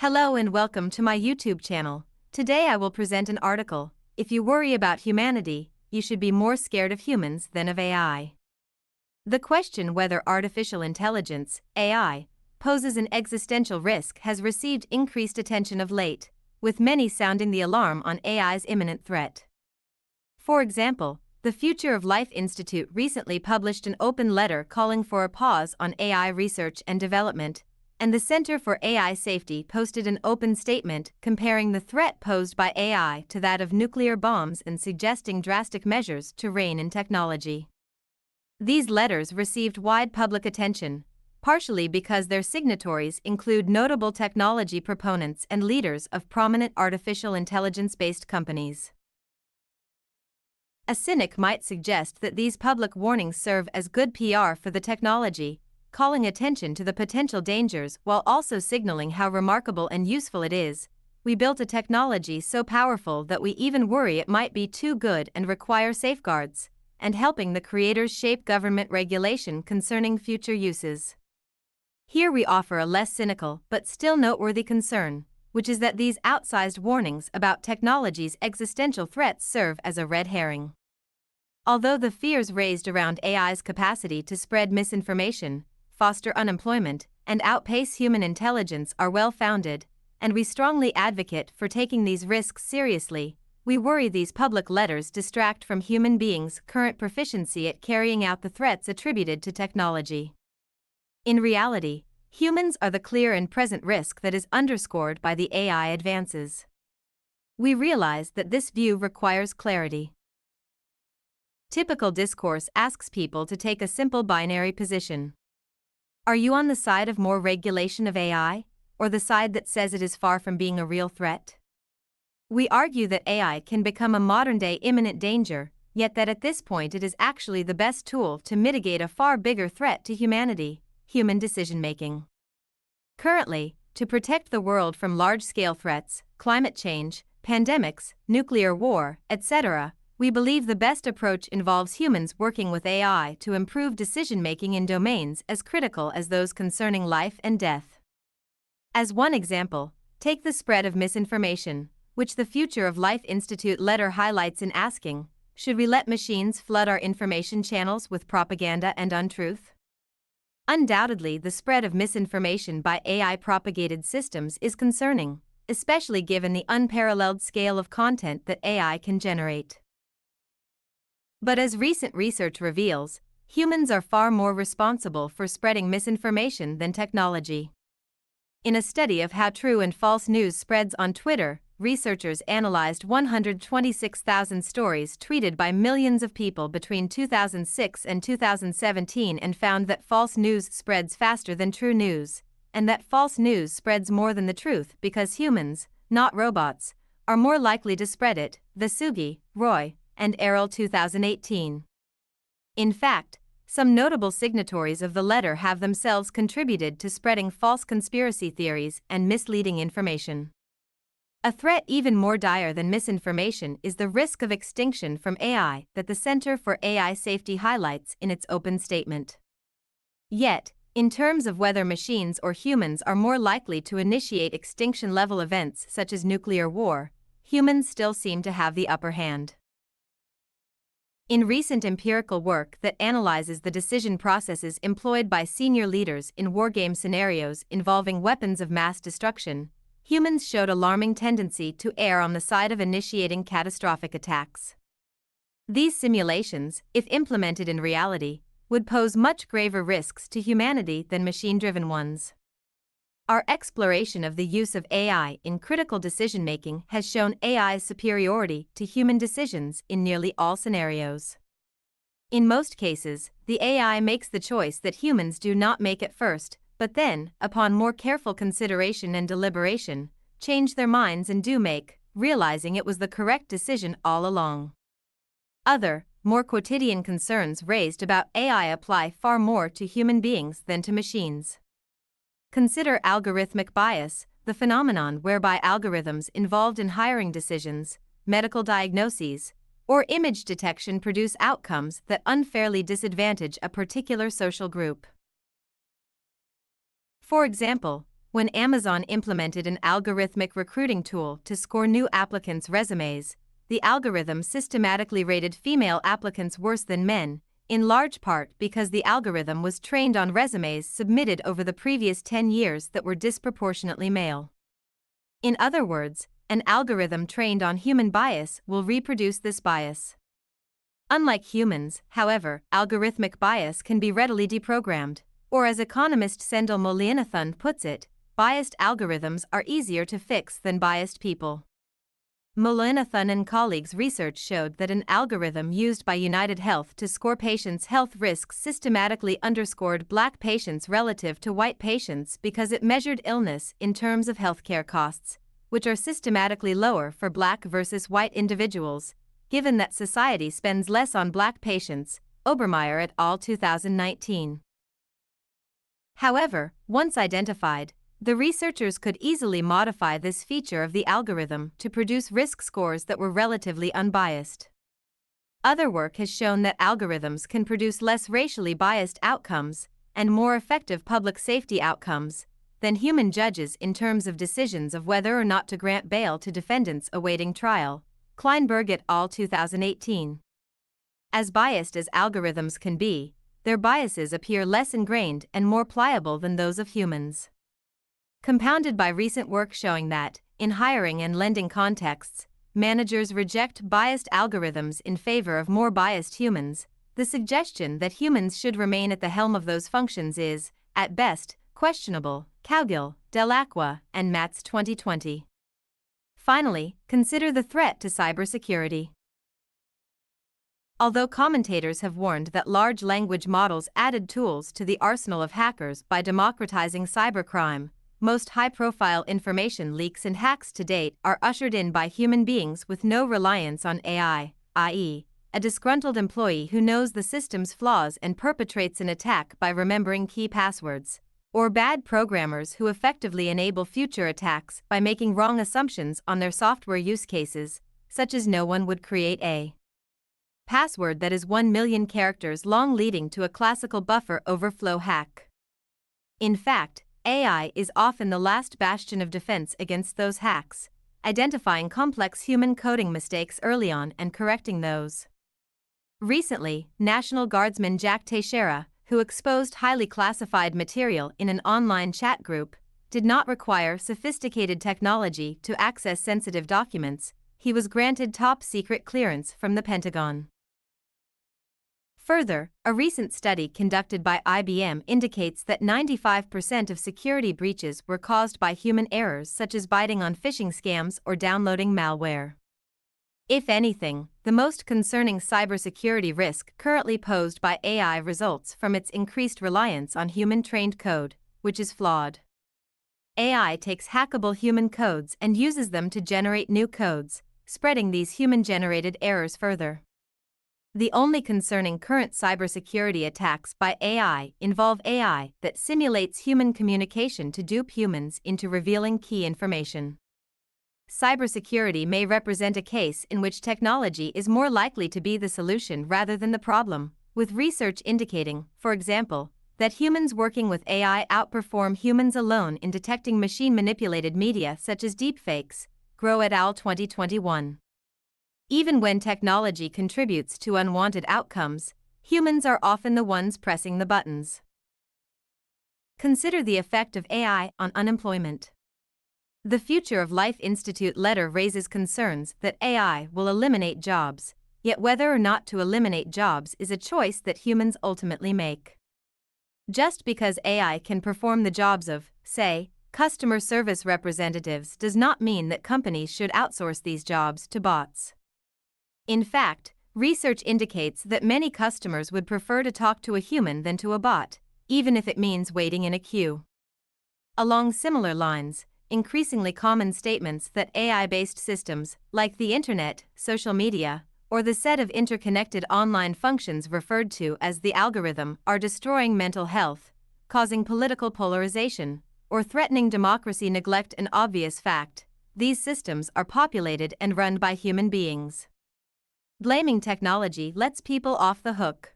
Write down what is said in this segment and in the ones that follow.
Hello and welcome to my YouTube channel. Today I will present an article, "If you worry about humanity, you should be more scared of humans than of AI." The question whether artificial intelligence, AI, poses an existential risk has received increased attention of late, with many sounding the alarm on AI's imminent threat. For example, the Future of Life Institute recently published an open letter calling for a pause on AI research and development, and the Center for AI Safety posted an open statement comparing the threat posed by AI to that of nuclear bombs and suggesting drastic measures to rein in technology. These letters received wide public attention, partially because their signatories include notable technology proponents and leaders of prominent artificial intelligence-based companies. A cynic might suggest that these public warnings serve as good PR for the technology, calling attention to the potential dangers while also signaling how remarkable and useful it is. We built a technology so powerful that we even worry it might be too good and require safeguards, and helping the creators shape government regulation concerning future uses. Here we offer a less cynical but still noteworthy concern, which is that these outsized warnings about technology's existential threats serve as a red herring. Although the fears raised around AI's capacity to spread misinformation, foster unemployment, and outpace human intelligence are well-founded, and we strongly advocate for taking these risks seriously, we worry these public letters distract from human beings' current proficiency at carrying out the threats attributed to technology. In reality, humans are the clear and present risk that is underscored by the AI advances. We realize that this view requires clarity. Typical discourse asks people to take a simple binary position. Are you on the side of more regulation of AI, or the side that says it is far from being a real threat? We argue that AI can become a modern-day imminent danger, yet that at this point it is actually the best tool to mitigate a far bigger threat to humanity: human decision-making. Currently, to protect the world from large-scale threats, climate change, pandemics, nuclear war, etc., we believe the best approach involves humans working with AI to improve decision-making in domains as critical as those concerning life and death. As one example, take the spread of misinformation, which the Future of Life Institute letter highlights in asking, should we let machines flood our information channels with propaganda and untruth? Undoubtedly, the spread of misinformation by AI-propagated systems is concerning, especially given the unparalleled scale of content that AI can generate. But as recent research reveals, humans are far more responsible for spreading misinformation than technology. In a study of how true and false news spreads on Twitter, researchers analyzed 126,000 stories tweeted by millions of people between 2006 and 2017 and found that false news spreads faster than true news, and that false news spreads more than the truth because humans, not robots, are more likely to spread it. Vasugi, Roy, and Errol 2018. In fact, some notable signatories of the letter have themselves contributed to spreading false conspiracy theories and misleading information. A threat even more dire than misinformation is the risk of extinction from AI that the Center for AI Safety highlights in its open statement. Yet, in terms of whether machines or humans are more likely to initiate extinction-level events such as nuclear war, humans still seem to have the upper hand. In recent empirical work that analyzes the decision processes employed by senior leaders in wargame scenarios involving weapons of mass destruction, humans showed alarming tendency to err on the side of initiating catastrophic attacks. These simulations, if implemented in reality, would pose much graver risks to humanity than machine-driven ones. Our exploration of the use of AI in critical decision-making has shown AI's superiority to human decisions in nearly all scenarios. In most cases, the AI makes the choice that humans do not make at first, but then, upon more careful consideration and deliberation, change their minds and do make, realizing it was the correct decision all along. Other, more quotidian concerns raised about AI apply far more to human beings than to machines. Consider algorithmic bias, the phenomenon whereby algorithms involved in hiring decisions, medical diagnoses, or image detection produce outcomes that unfairly disadvantage a particular social group. For example, when Amazon implemented an algorithmic recruiting tool to score new applicants' resumes, the algorithm systematically rated female applicants worse than men, in large part because the algorithm was trained on resumes submitted over the previous 10 years that were disproportionately male. In other words, an algorithm trained on human bias will reproduce this bias. Unlike humans, however, algorithmic bias can be readily deprogrammed, or as economist Sendhil Mullainathan puts it, biased algorithms are easier to fix than biased people. Mullainathan and colleagues' research showed that an algorithm used by United Health to score patients' health risks systematically underscored Black patients relative to white patients because it measured illness in terms of healthcare costs, which are systematically lower for Black versus white individuals, given that society spends less on Black patients, Obermeyer et al. 2019. However, once identified, the researchers could easily modify this feature of the algorithm to produce risk scores that were relatively unbiased. Other work has shown that algorithms can produce less racially biased outcomes and more effective public safety outcomes than human judges in terms of decisions of whether or not to grant bail to defendants awaiting trial. Kleinberg et al. 2018. As biased as algorithms can be, their biases appear less ingrained and more pliable than those of humans. Compounded by recent work showing that, in hiring and lending contexts, managers reject biased algorithms in favor of more biased humans, the suggestion that humans should remain at the helm of those functions is, at best, questionable. Cowgill, Delacqua, and Matz 2020. Finally, consider the threat to cybersecurity. Although commentators have warned that large language models added tools to the arsenal of hackers by democratizing cybercrime, most high-profile information leaks and hacks to date are ushered in by human beings with no reliance on AI, i.e., a disgruntled employee who knows the system's flaws and perpetrates an attack by remembering key passwords, or bad programmers who effectively enable future attacks by making wrong assumptions on their software use cases, such as no one would create a password that is 1 million characters long, leading to a classical buffer overflow hack. In fact, AI is often the last bastion of defense against those hacks, identifying complex human coding mistakes early on and correcting those. Recently, National Guardsman Jack Teixeira, who exposed highly classified material in an online chat group, did not require sophisticated technology to access sensitive documents. He was granted top-secret clearance from the Pentagon. Further, a recent study conducted by IBM indicates that 95% of security breaches were caused by human errors such as biting on phishing scams or downloading malware. If anything, the most concerning cybersecurity risk currently posed by AI results from its increased reliance on human-trained code, which is flawed. AI takes hackable human codes and uses them to generate new codes, spreading these human-generated errors further. The only concerning current cybersecurity attacks by AI involve AI that simulates human communication to dupe humans into revealing key information. Cybersecurity may represent a case in which technology is more likely to be the solution rather than the problem, with research indicating, for example, that humans working with AI outperform humans alone in detecting machine-manipulated media such as deepfakes. Grow et al. 2021. Even when technology contributes to unwanted outcomes, humans are often the ones pressing the buttons. Consider the effect of AI on unemployment. The Future of Life Institute letter raises concerns that AI will eliminate jobs, yet whether or not to eliminate jobs is a choice that humans ultimately make. Just because AI can perform the jobs of, say, customer service representatives does not mean that companies should outsource these jobs to bots. In fact, research indicates that many customers would prefer to talk to a human than to a bot, even if it means waiting in a queue. Along similar lines, increasingly common statements that AI-based systems, like the internet, social media, or the set of interconnected online functions referred to as the algorithm, are destroying mental health, causing political polarization, or threatening democracy neglect an obvious fact: these systems are populated and run by human beings. Blaming technology lets people off the hook.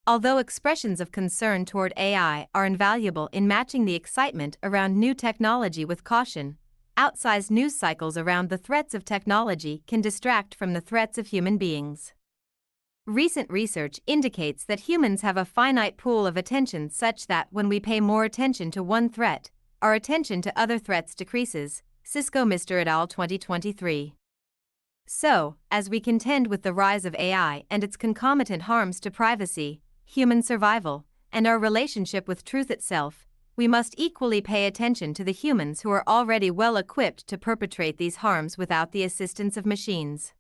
Although expressions of concern toward AI are invaluable in matching the excitement around new technology with caution, outsized news cycles around the threats of technology can distract from the threats of human beings. Recent research indicates that humans have a finite pool of attention such that when we pay more attention to one threat, our attention to other threats decreases. Cisco Mr. et al. 2023. So, as we contend with the rise of AI and its concomitant harms to privacy, human survival, and our relationship with truth itself, we must equally pay attention to the humans who are already well equipped to perpetrate these harms without the assistance of machines.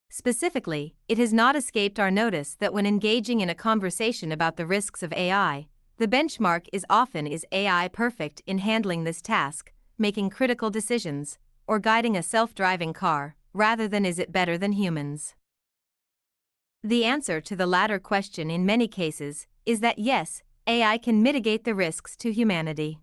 Specifically, it has not escaped our notice that when engaging in a conversation about the risks of AI, the benchmark is often, is AI perfect in handling this task, making critical decisions, or guiding a self-driving car, rather than is it better than humans? The answer to the latter question in many cases is that yes, AI can mitigate the risks to humanity.